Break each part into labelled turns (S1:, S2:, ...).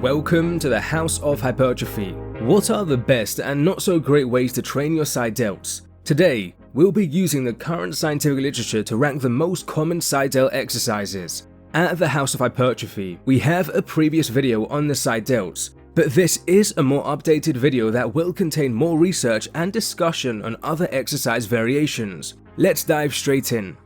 S1: Welcome to the House of Hypertrophy. What are the best and not so great ways to train your side delts? Today, we'll be using the current scientific literature to rank the most common side delt exercises. At the House of Hypertrophy, we have a previous video on the side delts, but this is a more updated video that will contain more research and discussion on other exercise variations. Let's dive straight in.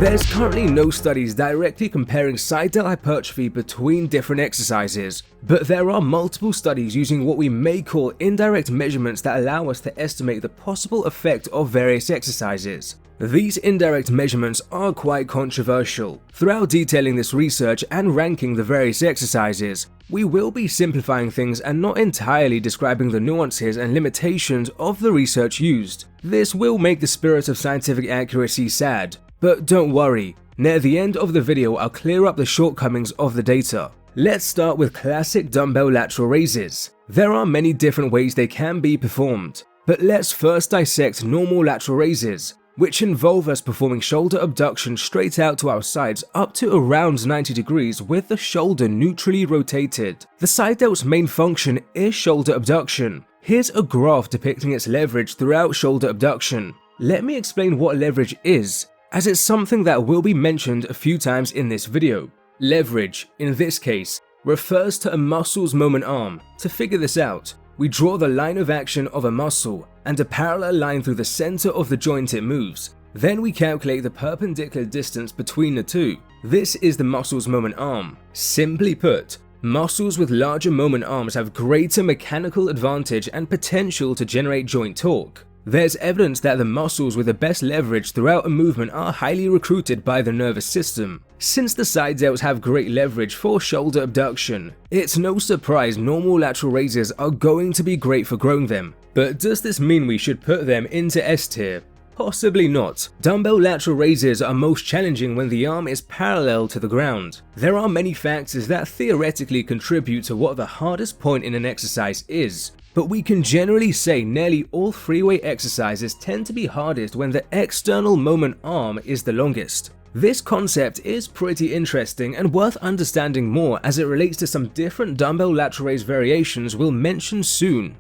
S1: There's currently no studies directly comparing side delt hypertrophy between different exercises, but there are multiple studies using what we may call indirect measurements that allow us to estimate the possible effect of various exercises. These indirect measurements are quite controversial. Throughout detailing this research and ranking the various exercises, we will be simplifying things and not entirely describing the nuances and limitations of the research used. This will make the spirit of scientific accuracy sad. But don't worry, near the end of the video I'll clear up the shortcomings of the data. Let's start with classic dumbbell lateral raises. There are many different ways they can be performed, but let's first dissect normal lateral raises, which involve us performing shoulder abduction straight out to our sides up to around 90 degrees with the shoulder neutrally rotated. The side delt's main function is shoulder abduction. Here's a graph depicting its leverage throughout shoulder abduction. Let me explain what leverage is, as it's something that will be mentioned a few times in this video. Leverage, in this case, refers to a muscle's moment arm. To figure this out, we draw the line of action of a muscle and a parallel line through the center of the joint it moves. Then we calculate the perpendicular distance between the two. This is the muscle's moment arm. Simply put, muscles with larger moment arms have greater mechanical advantage and potential to generate joint torque. There's evidence that the muscles with the best leverage throughout a movement are highly recruited by the nervous system. Since the side delts have great leverage for shoulder abduction, it's no surprise normal lateral raises are going to be great for growing them. But does this mean we should put them into S tier? Possibly not. Dumbbell lateral raises are most challenging when the arm is parallel to the ground. There are many factors that theoretically contribute to what the hardest point in an exercise is, but we can generally say nearly all freeweight exercises tend to be hardest when the external moment arm is the longest. This concept is pretty interesting and worth understanding more as it relates to some different dumbbell lateral raise variations we'll mention soon.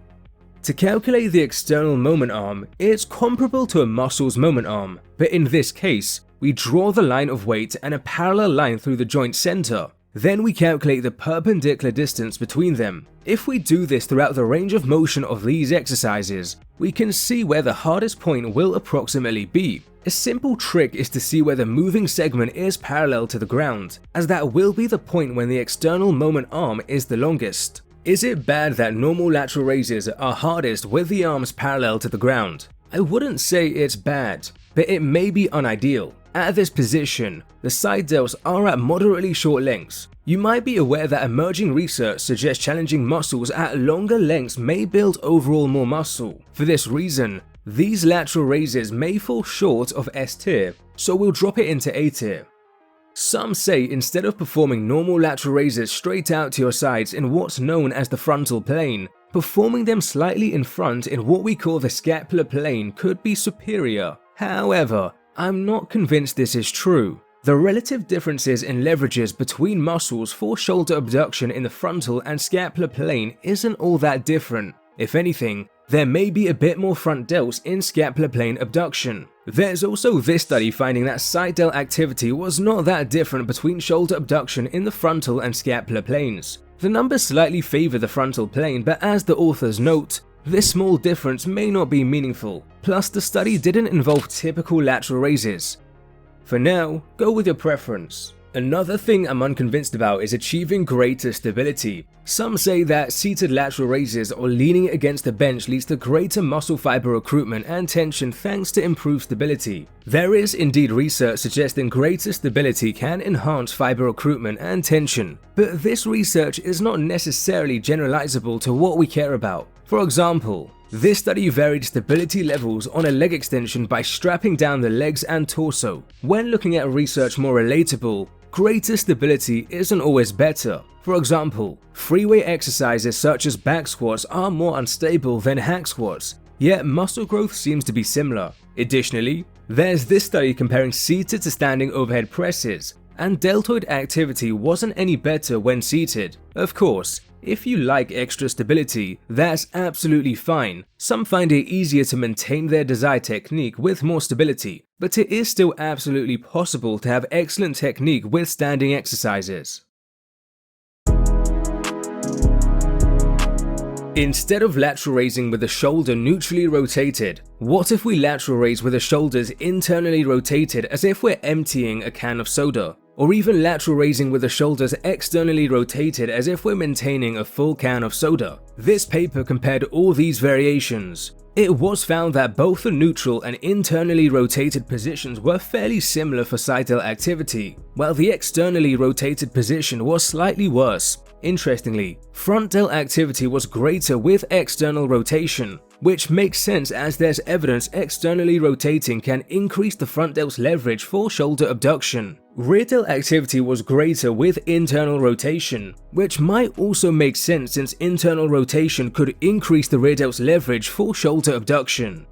S1: To calculate the external moment arm, it's comparable to a muscle's moment arm, but in this case, we draw the line of weight and a parallel line through the joint center. Then we calculate the perpendicular distance between them. If we do this throughout the range of motion of these exercises, we can see where the hardest point will approximately be. A simple trick is to see where the moving segment is parallel to the ground, as that will be the point when the external moment arm is the longest. Is it bad that normal lateral raises are hardest with the arms parallel to the ground? I wouldn't say it's bad, but it may be unideal. At this position, the side delts are at moderately short lengths. You might be aware that emerging research suggests challenging muscles at longer lengths may build overall more muscle. For this reason, these lateral raises may fall short of S tier, so we'll drop it into A tier. Some say instead of performing normal lateral raises straight out to your sides in what's known as the frontal plane, performing them slightly in front in what we call the scapular plane could be superior. However, I'm not convinced this is true. The relative differences in leverages between muscles for shoulder abduction in the frontal and scapular plane isn't all that different. If anything, there may be a bit more front delts in scapular plane abduction. There's also this study finding that side delt activity was not that different between shoulder abduction in the frontal and scapular planes. The numbers slightly favor the frontal plane, but as the authors note, this small difference may not be meaningful. Plus, the study didn't involve typical lateral raises. For now, go with your preference. Another thing I'm unconvinced about is achieving greater stability. Some say that seated lateral raises or leaning against the bench leads to greater muscle fiber recruitment and tension thanks to improved stability. There is indeed research suggesting greater stability can enhance fiber recruitment and tension, but this research is not necessarily generalizable to what we care about. For example, this study varied stability levels on a leg extension by strapping down the legs and torso. When looking at research more relatable, greater stability isn't always better. For example, freeweight exercises such as back squats are more unstable than hack squats, yet muscle growth seems to be similar. Additionally, There's this study comparing seated to standing overhead presses, and deltoid activity wasn't any better when seated. Of course, if you like extra stability, that's absolutely fine. Some find it easier to maintain their desired technique with more stability, but it is still absolutely possible to have excellent technique with standing exercises. Instead of lateral raising with the shoulder neutrally rotated, what if we lateral raise with the shoulders internally rotated as if we're emptying a can of soda? Or even lateral raising with the shoulders externally rotated as if we're maintaining a full can of soda. This paper compared all these variations. It was found that both the neutral and internally rotated positions were fairly similar for side delt activity, while the externally rotated position was slightly worse. Interestingly, front delt activity was greater with external rotation, which makes sense as there's evidence externally rotating can increase the front delt's leverage for shoulder abduction. Rear delt activity was greater with internal rotation, which might also make sense since internal rotation could increase the rear delt's leverage for shoulder abduction.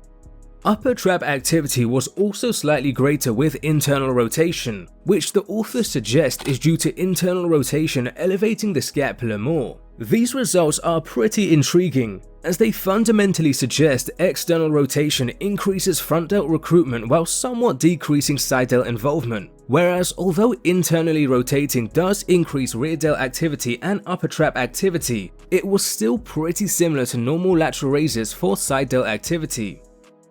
S1: Upper trap activity was also slightly greater with internal rotation, which the authors suggest is due to internal rotation elevating the scapula more. These results are pretty intriguing, as they fundamentally suggest external rotation increases front delt recruitment while somewhat decreasing side delt involvement, whereas although internally rotating does increase rear delt activity and upper trap activity, it was still pretty similar to normal lateral raises for side delt activity.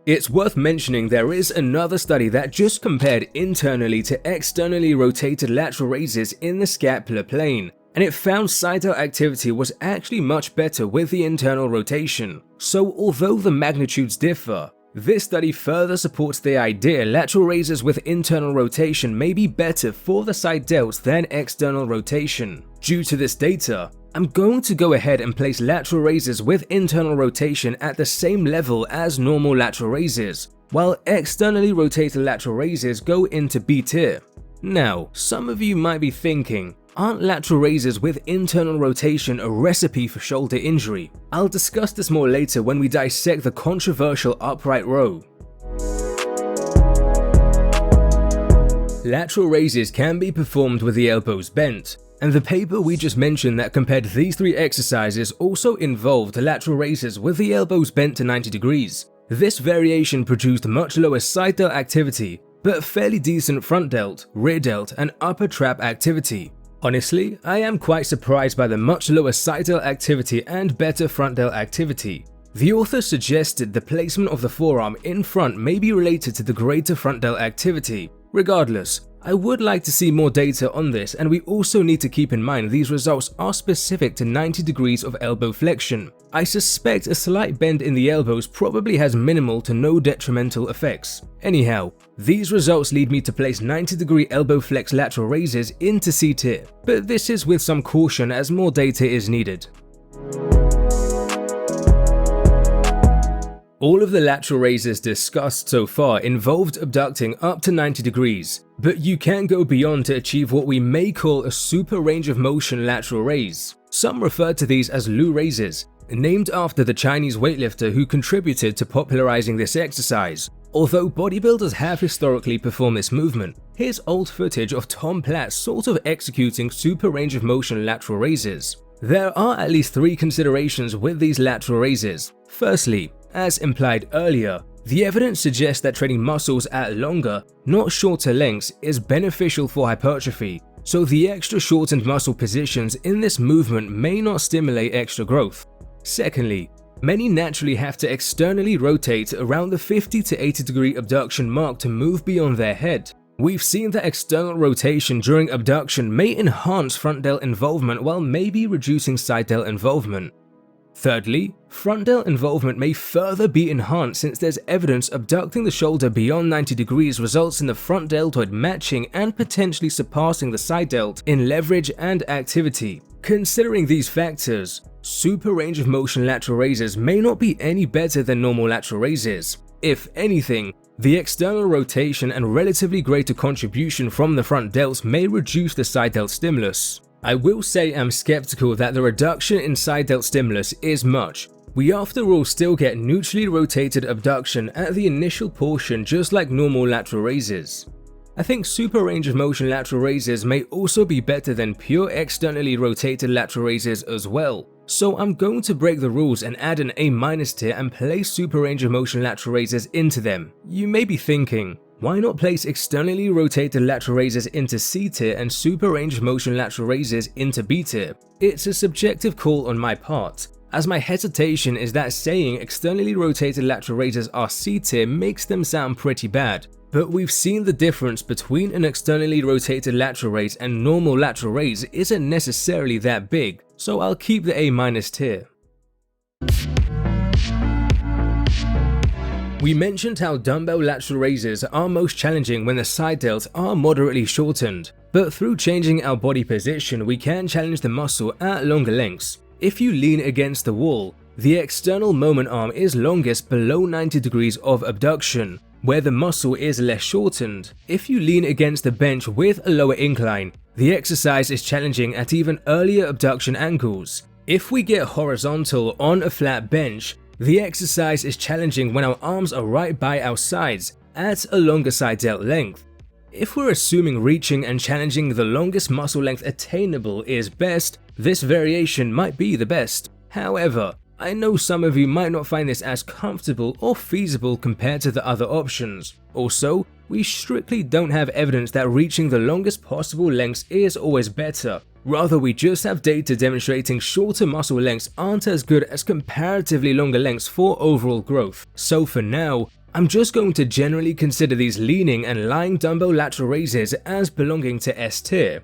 S1: It's worth mentioning there is another study that just compared internally to externally rotated lateral raises in the scapular plane, and it found side delt activity was actually much better with the internal rotation. So although the magnitudes differ, this study further supports the idea lateral raises with internal rotation may be better for the side delts than external rotation. Due to this data, I'm going to go ahead and place lateral raises with internal rotation at the same level as normal lateral raises, while externally rotated lateral raises go into B tier. Now, some of you might be thinking, aren't lateral raises with internal rotation a recipe for shoulder injury? I'll discuss this more later when we dissect the controversial upright row. Lateral raises can be performed with the elbows bent, and the paper we just mentioned that compared these three exercises also involved lateral raises with the elbows bent to 90 degrees. This variation produced much lower side delt activity, but fairly decent front delt, rear delt, and upper trap activity. Honestly, I am quite surprised by the much lower side delt activity and better front delt activity. The author suggested the placement of the forearm in front may be related to the greater front delt activity. Regardless, I would like to see more data on this, and we also need to keep in mind these results are specific to 90 degrees of elbow flexion. I suspect a slight bend in the elbows probably has minimal to no detrimental effects. Anyhow, these results lead me to place 90-degree elbow flex lateral raises into C tier, but this is with some caution as more data is needed. All of the lateral raises discussed so far involved abducting up to 90 degrees, but you can go beyond to achieve what we may call a super range of motion lateral raise. Some refer to these as Lu raises, named after the Chinese weightlifter who contributed to popularizing this exercise. Although bodybuilders have historically performed this movement, here's old footage of Tom Platt sort of executing super range of motion lateral raises. There are at least three considerations with these lateral raises. Firstly, as implied earlier, the evidence suggests that training muscles at longer, not shorter lengths is beneficial for hypertrophy, so the extra shortened muscle positions in this movement may not stimulate extra growth. Secondly, many naturally have to externally rotate around the 50 to 80 degree abduction mark to move beyond their head. We've seen that external rotation during abduction may enhance front delt involvement while maybe reducing side delt involvement. Thirdly, front delt involvement may further be enhanced since there's evidence abducting the shoulder beyond 90 degrees results in the front deltoid matching and potentially surpassing the side delt in leverage and activity. Considering these factors, super range of motion lateral raises may not be any better than normal lateral raises. If anything, the external rotation and relatively greater contribution from the front delts may reduce the side delt stimulus. I will say I'm skeptical that the reduction in side delt stimulus is much, We after all still get neutrally rotated abduction at the initial portion just like normal lateral raises. I think super range of motion lateral raises may also be better than pure externally rotated lateral raises as well, so I'm going to break the rules and add an A- tier and place super range of motion lateral raises into them. You may be thinking, why not place externally rotated lateral raises into C tier and super range of motion lateral raises into B tier? It's a subjective call on my part, as my hesitation is that saying externally rotated lateral raises are C tier makes them sound pretty bad. But we've seen the difference between an externally rotated lateral raise and normal lateral raise isn't necessarily that big, so I'll keep the A- tier. We mentioned how dumbbell lateral raises are most challenging when the side delts are moderately shortened, but through changing our body position we can challenge the muscle at longer lengths. If you lean against the wall, the external moment arm is longest below 90 degrees of abduction, where the muscle is less shortened. If you lean against the bench with a lower incline, the exercise is challenging at even earlier abduction angles. If we get horizontal on a flat bench, the exercise is challenging when our arms are right by our sides at a longer side delt length. If we're assuming reaching and challenging the longest muscle length attainable is best, this variation might be the best. However, I know some of you might not find this as comfortable or feasible compared to the other options. Also, we strictly don't have evidence that reaching the longest possible lengths is always better. Rather, we just have data demonstrating shorter muscle lengths aren't as good as comparatively longer lengths for overall growth. So for now, I'm just going to generally consider these leaning and lying dumbbell lateral raises as belonging to S tier.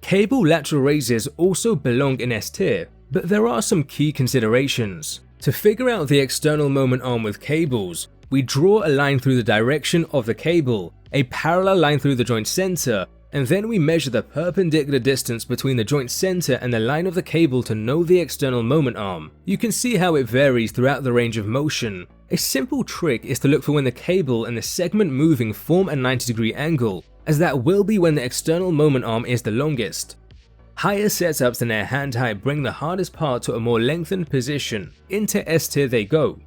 S1: Cable lateral raises also belong in S tier, but there are some key considerations. To figure out the external moment arm with cables, we draw a line through the direction of the cable, a parallel line through the joint center, and then we measure the perpendicular distance between the joint center and the line of the cable to know the external moment arm. You can see how it varies throughout the range of motion. A simple trick is to look for when the cable and the segment moving form a 90-degree angle, as that will be when the external moment arm is the longest. Higher setups than their hand height bring the hardest part to a more lengthened position. Into S tier they go.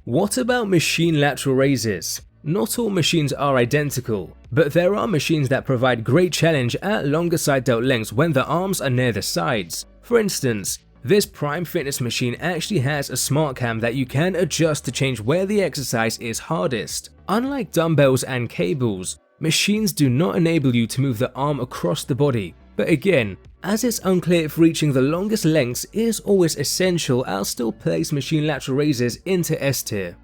S1: What about machine lateral raises? Not all machines are identical, but there are machines that provide great challenge at longer side delt lengths when the arms are near the sides. For instance, this Prime Fitness machine actually has a smart cam that you can adjust to change where the exercise is hardest. Unlike dumbbells and cables, machines do not enable you to move the arm across the body. But again, as it's unclear if reaching the longest lengths is always essential, I'll still place machine lateral raises into S tier.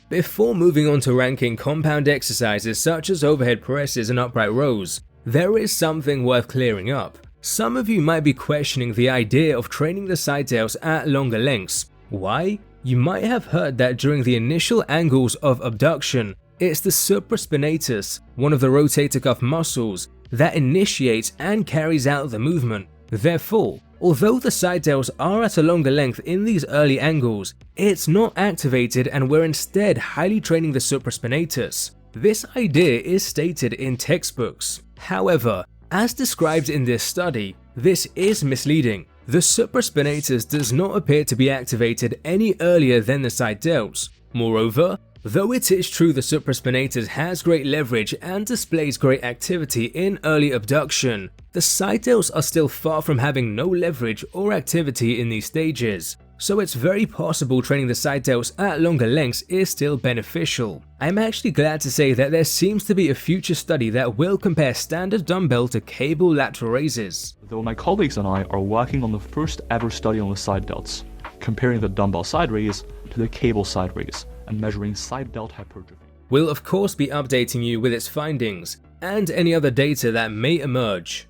S1: Before moving on to ranking compound exercises such as overhead presses and upright rows, there is something worth clearing up. Some of you might be questioning the idea of training the side delts at longer lengths. Why? You might have heard that during the initial angles of abduction, it's the supraspinatus, one of the rotator cuff muscles, that initiates and carries out the movement. Therefore, although the side delts are at a longer length in these early angles, it's not activated and we're instead highly training the supraspinatus. This idea is stated in textbooks. However, as described in this study, this is misleading. The supraspinatus does not appear to be activated any earlier than the side delts. Moreover, though it is true the supraspinatus has great leverage and displays great activity in early abduction, the side delts are still far from having no leverage or activity in these stages. So it's very possible training the side delts at longer lengths is still beneficial. I'm actually glad to say that there seems to be a future study that will compare standard dumbbell to cable lateral raises.
S2: Though my colleagues and I are working on the first ever study on the side delts, comparing the dumbbell side raise to the cable side raise, and measuring side delt hypertrophy.
S1: We'll of course be updating you with its findings and any other data that may emerge.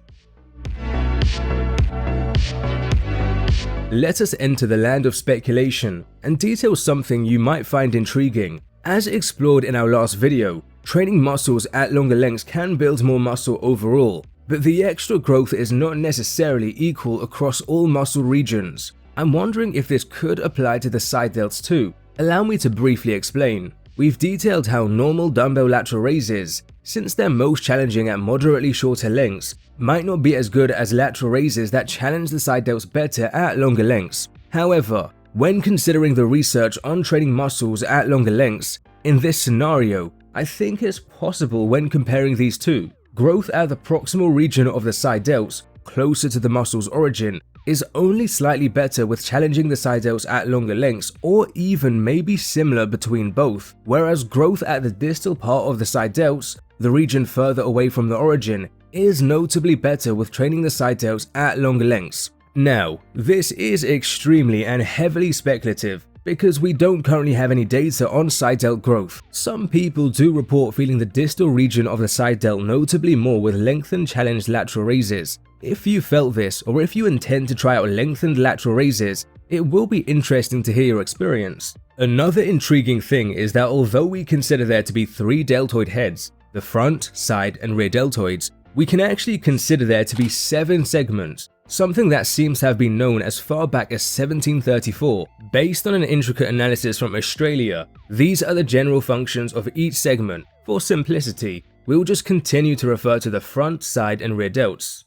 S1: Let us enter the land of speculation and detail something you might find intriguing. As explored in our last video, training muscles at longer lengths can build more muscle overall, but the extra growth is not necessarily equal across all muscle regions. I'm wondering if this could apply to the side delts too. Allow me to briefly explain. We've detailed how normal dumbbell lateral raises, since they're most challenging at moderately shorter lengths, might not be as good as lateral raises that challenge the side delts better at longer lengths. However, when considering the research on training muscles at longer lengths, in this scenario, I think it's possible when comparing these two. Growth at the proximal region of the side delts, closer to the muscle's origin, is only slightly better with challenging the side delts at longer lengths, or even maybe similar between both, whereas growth at the distal part of the side delts, the region further away from the origin, is notably better with training the side delts at longer lengths. Now, this is extremely and heavily speculative because we don't currently have any data on side delt growth. Some people do report feeling the distal region of the side delt notably more with lengthened challenged lateral raises. If you felt this, or if you intend to try out lengthened lateral raises, it will be interesting to hear your experience. Another intriguing thing is that although we consider there to be 3 deltoid heads, the front, side, and rear deltoids, we can actually consider there to be 7 segments, something that seems to have been known as far back as 1734. Based on an intricate analysis from Australia, these are the general functions of each segment. For simplicity, we'll just continue to refer to the front, side, and rear delts.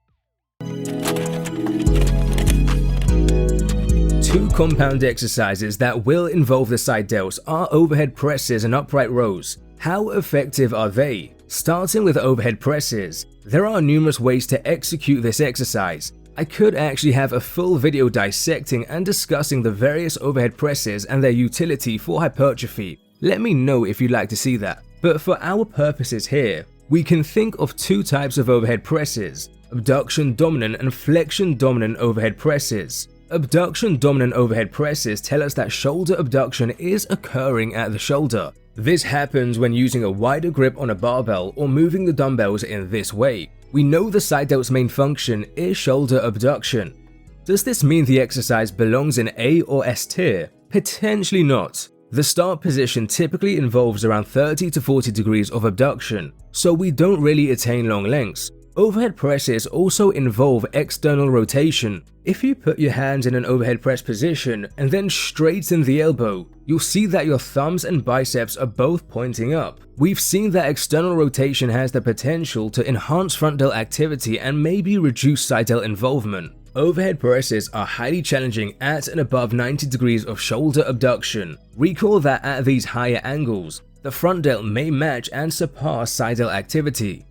S1: 2 compound exercises that will involve the side delts are overhead presses and upright rows. How effective are they? Starting with overhead presses, there are numerous ways to execute this exercise. I could actually have a full video dissecting and discussing the various overhead presses and their utility for hypertrophy. Let me know if you'd like to see that. But for our purposes here, we can think of 2 types of overhead presses: abduction dominant and flexion dominant overhead presses. Abduction dominant overhead presses tell us that shoulder abduction is occurring at the shoulder. This happens when using a wider grip on a barbell or moving the dumbbells in this way. We know the side delt's main function is shoulder abduction. Does this mean the exercise belongs in A or S tier? Potentially not. The start position typically involves around 30 to 40 degrees of abduction, so we don't really attain long lengths. Overhead presses also involve external rotation. If you put your hands in an overhead press position and then straighten the elbow, you'll see that your thumbs and biceps are both pointing up. We've seen that external rotation has the potential to enhance front delt activity and maybe reduce side delt involvement. Overhead presses are highly challenging at and above 90 degrees of shoulder abduction. Recall that at these higher angles, the front delt may match and surpass side delt activity.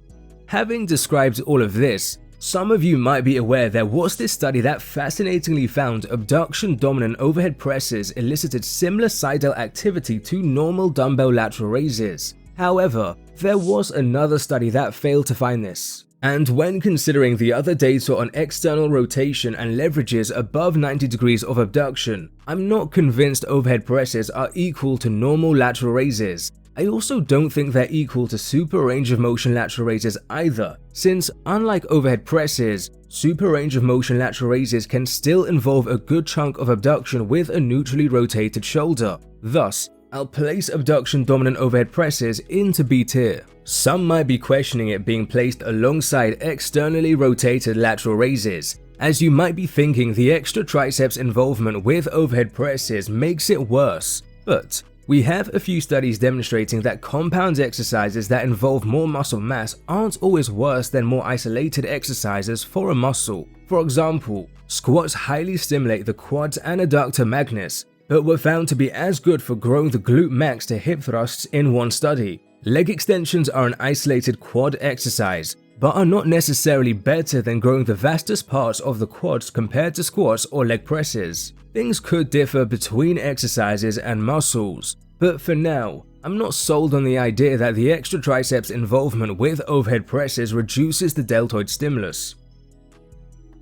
S1: Having described all of this, some of you might be aware there was this study that fascinatingly found abduction dominant overhead presses elicited similar side delt activity to normal dumbbell lateral raises. However, there was another study that failed to find this. And when considering the other data on external rotation and leverages above 90 degrees of abduction, I'm not convinced overhead presses are equal to normal lateral raises. I also don't think they're equal to super range of motion lateral raises either, since unlike overhead presses, super range of motion lateral raises can still involve a good chunk of abduction with a neutrally rotated shoulder. Thus, I'll place abduction dominant overhead presses into B tier. Some might be questioning it being placed alongside externally rotated lateral raises, as you might be thinking the extra triceps involvement with overhead presses makes it worse, but we have a few studies demonstrating that compound exercises that involve more muscle mass aren't always worse than more isolated exercises for a muscle. For example, squats highly stimulate the quads and adductor magnus, but were found to be as good for growing the glute max to hip thrusts in one study. Leg extensions are an isolated quad exercise, but are not necessarily better than growing the vastus parts of the quads compared to squats or leg presses. Things could differ between exercises and muscles, but for now, I'm not sold on the idea that the extra triceps involvement with overhead presses reduces the deltoid stimulus.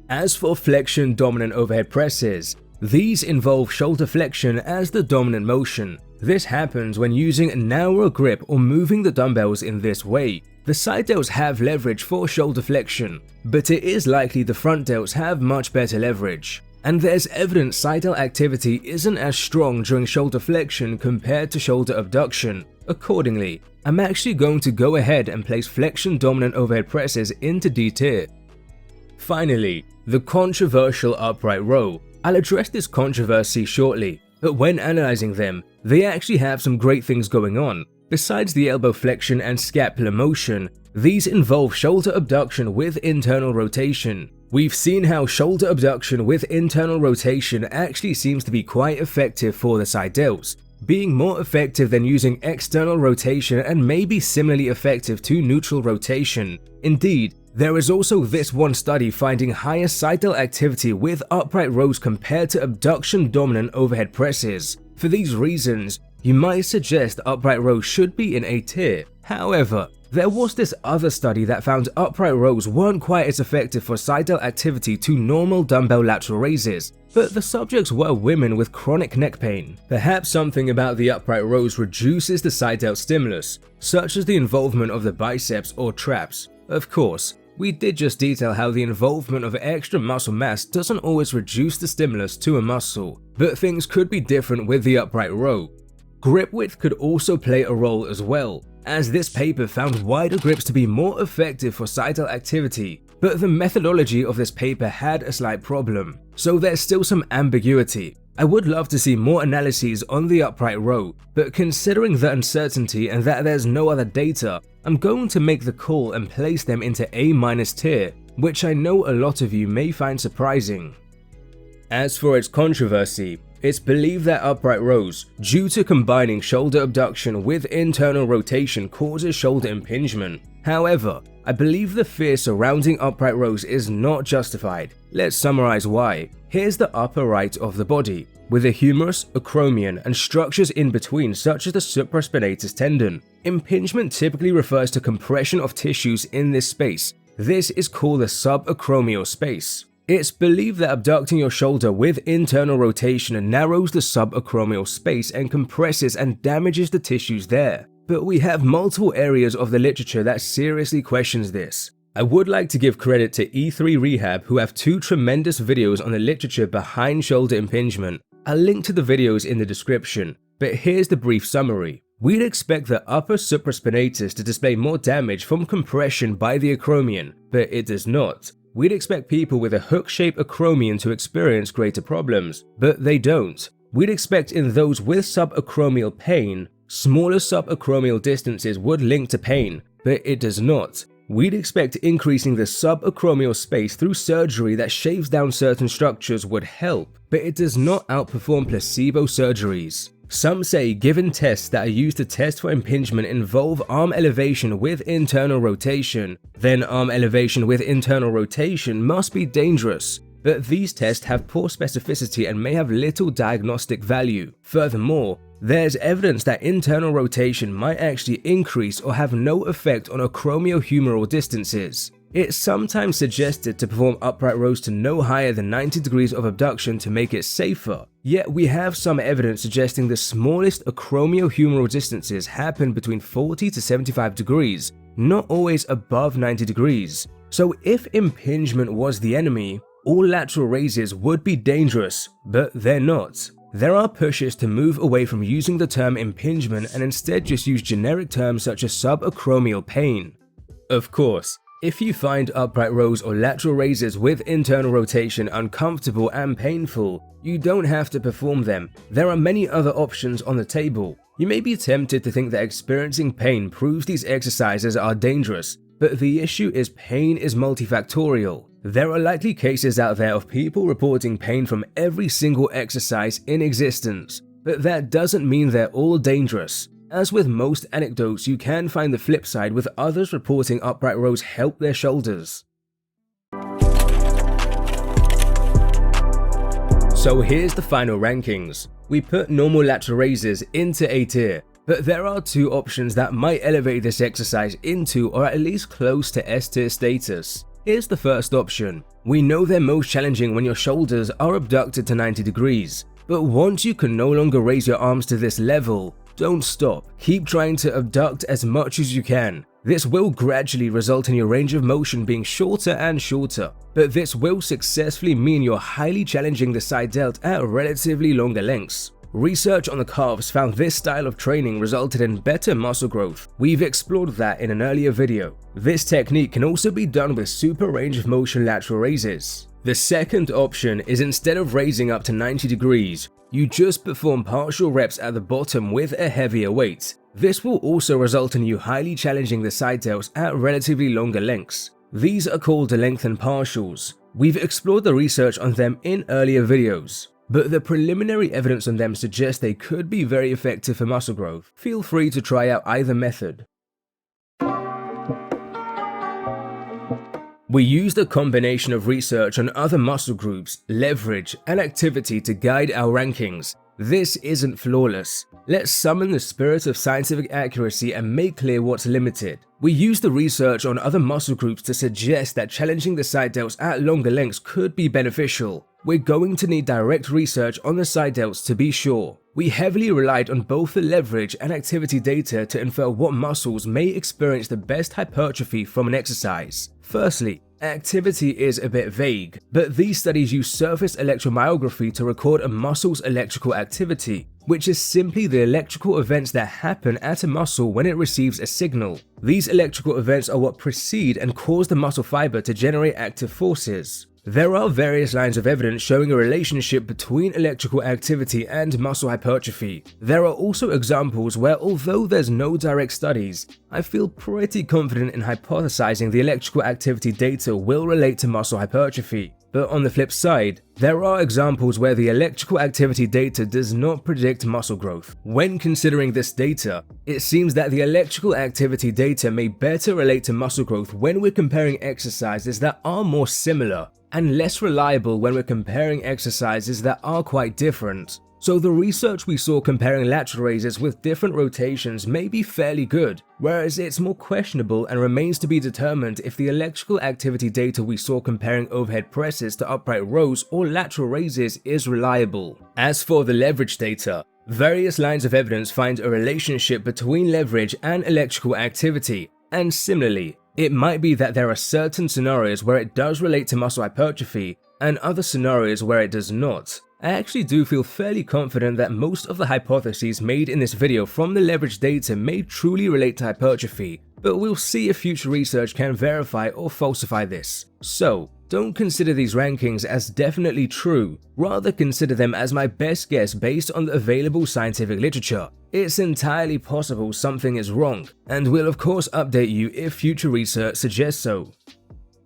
S1: As for flexion dominant overhead presses, these involve shoulder flexion as the dominant motion. This happens when using a narrower grip or moving the dumbbells in this way. The side delts have leverage for shoulder flexion, but it is likely the front delts have much better leverage. And there's evidence side delt activity isn't as strong during shoulder flexion compared to shoulder abduction. Accordingly, I'm actually going to go ahead and place flexion dominant overhead presses into D tier. Finally, the controversial upright row. I'll address this controversy shortly, but when analyzing them, they actually have some great things going on. Besides the elbow flexion and scapular motion, These involve shoulder abduction with internal rotation. We've seen how shoulder abduction with internal rotation actually seems to be quite effective for the side delts, being more effective than using external rotation and maybe similarly effective to neutral rotation. Indeed, there is also this one study finding higher side delt activity with upright rows compared to abduction dominant overhead presses. For these reasons, you might suggest upright rows should be in A tier. However, there was this other study that found upright rows weren't quite as effective for side delt activity to normal dumbbell lateral raises, but the subjects were women with chronic neck pain. Perhaps something about the upright rows reduces the side delt stimulus, such as the involvement of the biceps or traps. Of course, we did just detail how the involvement of extra muscle mass doesn't always reduce the stimulus to a muscle, but things could be different with the upright row. Grip width could also play a role as well, as this paper found wider grips to be more effective for side delt activity, but the methodology of this paper had a slight problem, so there's still some ambiguity. I would love to see more analyses on the upright row, but considering the uncertainty and that there's no other data, I'm going to make the call and place them into A- tier, which I know a lot of you may find surprising. As for its controversy, it's believed that upright rows, due to combining shoulder abduction with internal rotation, causes shoulder impingement. However, I believe the fear surrounding upright rows is not justified. Let's summarize why. Here's the upper right of the body, with a humerus, acromion, and structures in between such as the supraspinatus tendon. Impingement typically refers to compression of tissues in this space. This is called the subacromial space. It's believed that abducting your shoulder with internal rotation narrows the subacromial space and compresses and damages the tissues there. But we have multiple areas of the literature that seriously questions this. I would like to give credit to E3 Rehab, who have 2 tremendous videos on the literature behind shoulder impingement. I'll link to the videos in the description, but here's the brief summary. We'd expect the upper supraspinatus to display more damage from compression by the acromion, but it does not. We'd expect people with a hook-shaped acromion to experience greater problems, but they don't. We'd expect in those with subacromial pain, smaller subacromial distances would link to pain, but it does not. We'd expect increasing the subacromial space through surgery that shaves down certain structures would help, but it does not outperform placebo surgeries. Some say given tests that are used to test for impingement involve arm elevation with internal rotation, then arm elevation with internal rotation must be dangerous. But these tests have poor specificity and may have little diagnostic value. Furthermore, there's evidence that internal rotation might actually increase or have no effect on acromiohumeral distances. It's sometimes suggested to perform upright rows to no higher than 90 degrees of abduction to make it safer, yet we have some evidence suggesting the smallest acromiohumeral distances happen between 40 to 75 degrees, not always above 90 degrees. So if impingement was the enemy, all lateral raises would be dangerous, but they're not. There are pushes to move away from using the term impingement and instead just use generic terms such as subacromial pain. Of course, if you find upright rows or lateral raises with internal rotation uncomfortable and painful, you don't have to perform them. There are many other options on the table. You may be tempted to think that experiencing pain proves these exercises are dangerous, but the issue is pain is multifactorial. There are likely cases out there of people reporting pain from every single exercise in existence, but that doesn't mean they're all dangerous. As with most anecdotes, you can find the flip side with others reporting upright rows help their shoulders. So here's the final rankings. We put normal lateral raises into A tier, but there are 2 options that might elevate this exercise into or at least close to S tier status. Here's the first option. We know they're most challenging when your shoulders are abducted to 90 degrees, but once you can no longer raise your arms to this level, don't stop. Keep trying to abduct as much as you can. This will gradually result in your range of motion being shorter and shorter, but this will successfully mean you're highly challenging the side delt at relatively longer lengths. Research on the calves found this style of training resulted in better muscle growth. We've explored that in an earlier video. This technique can also be done with super range of motion lateral raises. The second option is instead of raising up to 90 degrees, You just perform partial reps at the bottom with a heavier weight. This will also result in you highly challenging the side delts at relatively longer lengths. These are called lengthened partials. We've explored the research on them in earlier videos, but the preliminary evidence on them suggests they could be very effective for muscle growth. Feel free to try out either method. We used a combination of research on other muscle groups, leverage, and activity to guide our rankings. This isn't flawless. Let's summon the spirit of scientific accuracy and make clear what's limited. We used the research on other muscle groups to suggest that challenging the side delts at longer lengths could be beneficial. We're going to need direct research on the side delts to be sure. We heavily relied on both the leverage and activity data to infer what muscles may experience the best hypertrophy from an exercise. Firstly, activity is a bit vague, but these studies use surface electromyography to record a muscle's electrical activity, which is simply the electrical events that happen at a muscle when it receives a signal. These electrical events are what precede and cause the muscle fiber to generate active forces. There are various lines of evidence showing a relationship between electrical activity and muscle hypertrophy. There are also examples where, although there's no direct studies, I feel pretty confident in hypothesizing the electrical activity data will relate to muscle hypertrophy. But on the flip side, there are examples where the electrical activity data does not predict muscle growth. When considering this data, it seems that the electrical activity data may better relate to muscle growth when we're comparing exercises that are more similar, and less reliable when we're comparing exercises that are quite different. So the research we saw comparing lateral raises with different rotations may be fairly good, whereas it's more questionable and remains to be determined if the electrical activity data we saw comparing overhead presses to upright rows or lateral raises is reliable. As for the leverage data, various lines of evidence find a relationship between leverage and electrical activity, and similarly, it might be that there are certain scenarios where it does relate to muscle hypertrophy and other scenarios where it does not. I actually do feel fairly confident that most of the hypotheses made in this video from the leverage data may truly relate to hypertrophy, but we'll see if future research can verify or falsify this. So, don't consider these rankings as definitely true, rather consider them as my best guess based on the available scientific literature. It's entirely possible something is wrong, and we'll of course update you if future research suggests so.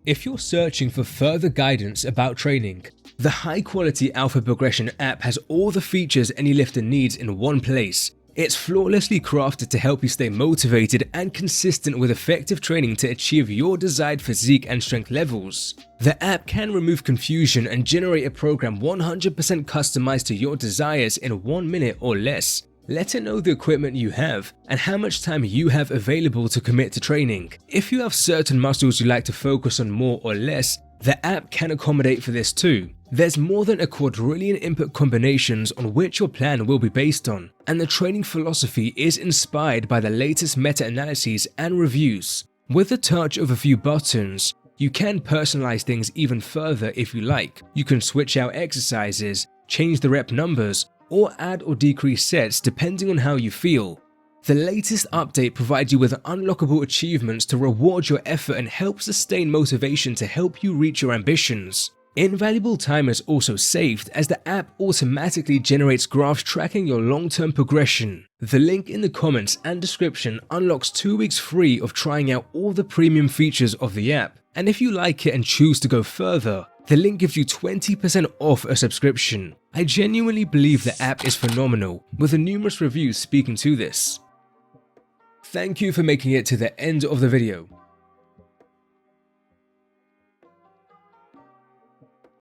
S1: If you're searching for further guidance about training, the high-quality Alpha Progression app has all the features any lifter needs in one place. It's flawlessly crafted to help you stay motivated and consistent with effective training to achieve your desired physique and strength levels. The app can remove confusion and generate a program 100% customized to your desires in 1 minute or less. Let it know the equipment you have and how much time you have available to commit to training. If you have certain muscles you like to focus on more or less, the app can accommodate for this too. There's more than a quadrillion input combinations on which your plan will be based on, and the training philosophy is inspired by the latest meta-analyses and reviews. With the touch of a few buttons, you can personalize things even further if you like. You can switch out exercises, change the rep numbers, or add or decrease sets depending on how you feel. The latest update provides you with unlockable achievements to reward your effort and help sustain motivation to help you reach your ambitions. Invaluable time is also saved as the app automatically generates graphs tracking your long-term progression. The link in the comments and description unlocks 2 weeks free of trying out all the premium features of the app. And if you like it and choose to go further, the link gives you 20% off a subscription. I genuinely believe the app is phenomenal, with the numerous reviews speaking to this. Thank you for making it to the end of the video.